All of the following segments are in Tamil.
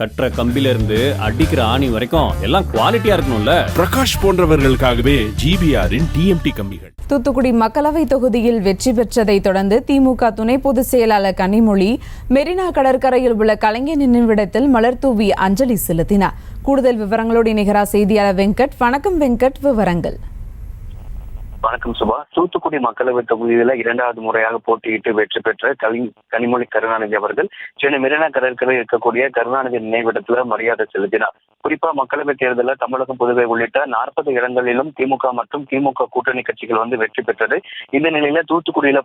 கட்டுற கம்பில இருந்து அடிக்கிற ஆணி வரைக்கும் எல்லாம் குவாலிட்டியா இருக்கணும்ல. பிரகாஷ் போன்றவர்களுக்காகவே ஜிபிஆரின் டிஎம்டி கம்பிகள். தூத்துக்குடி மக்களவை தொகுதியில் வெற்றி பெற்றதை தொடர்ந்து திமுக துணை பொதுச் செயலாளர் கனிமொழி மெரினா கடற்கரையில் உள்ள கலைஞர் நினைவிடத்தில் மலர் தூவி அஞ்சலி செலுத்தினார். கூடுதல் விவரங்களோடு இணைகிறார் செய்தியாளர் வெங்கட். வணக்கம் வெங்கட், விவரங்கள். வணக்கம் சுபா. தூத்துக்குடி மக்களவை தொகுதியில இரண்டாவது முறையாக போட்டியிட்டு வெற்றி பெற்ற கனிமொழி கருணாநிதி அவர்கள் சென்னை மெரினா கடற்கரை இருக்கக்கூடிய கருணாநிதி நினைவிடத்துல மரியாதை செலுத்தினார். குறிப்பா மக்களவை தேர்தலில் தமிழகம், புதுவை உள்ளிட்ட 40 இடங்களிலும் திமுக மற்றும் திமுக கூட்டணி கட்சிகள் வெற்றி பெற்றது. இந்த நிலையில தூத்துக்குடியில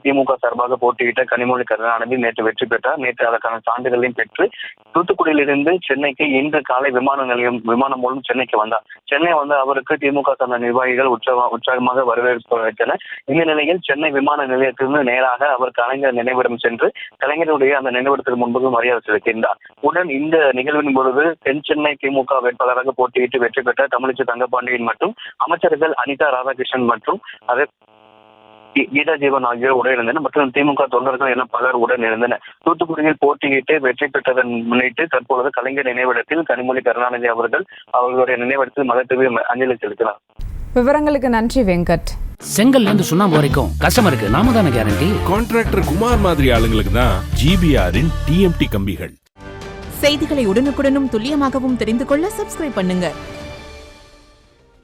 திமுக சார்பாக போட்டியிட்ட கனிமொழி கருணாநிதி நேற்று வெற்றி பெற்றார். நேற்று அதற்கான சான்றிதழையும் பெற்று தூத்துக்குடியிலிருந்து சென்னைக்கு இன்று காலை விமானம் மூலம் சென்னைக்கு வந்தார். சென்னை அவருக்கு திமுக சார்ந்த நிர்வாகிகள் உற்சாகமாக வரவேற்பு வைத்தனர். இந்த நிலையில் சென்னை விமான நிலையத்திலிருந்து நேராக அவர் கலைஞர் நினைவிடம் சென்று கலைஞருடைய அந்த நினைவிடத்திற்கு முன்பு மரியாதை செலுத்தினார். உடன் இந்த நிகழ்வின் பொழுது தென் சென்னை திமுக வேட்பாளராக போட்டியிட்டு வெற்றி பெற்ற தமிழிசை தங்கபாண்டியன் மற்றும் அமைச்சர்கள் அனிதா ராதாகிருஷ்ணன் மற்றும் கீதா ஜீவன் ஆகியோர் உடனிருந்தனர். மற்றும் திமுக தொண்டர்கள் என பலர் உடன் இருந்தனர். தூத்துக்குடியில் போட்டியிட்டு வெற்றி பெற்றதன் முன்னிட்டு தற்பொழுது கலைஞர் நினைவிடத்தில் கனிமொழி கருணாநிதி அவர்களுடைய நினைவிடத்தில் மலர் தூவி அஞ்சலி செலுத்தினார். விவரங்களுக்கு நன்றி வெங்கட். செங்கல்ல இருந்து சுண்ணாம்பு வரைக்கும் கஸ்டமருக்கு நாம தானே கேரண்டி. கான்ட்ராக்டர் குமார் மாதிரி ஆளுங்களுக்கு தான் ஜிபிஆரின் டிஎம்டி கம்பிகள். செய்திகளை உடனுக்குடனும் துல்லியமாகவும் தெரிந்து கொள்ள சப்ஸ்கிரைப் பண்ணுங்க.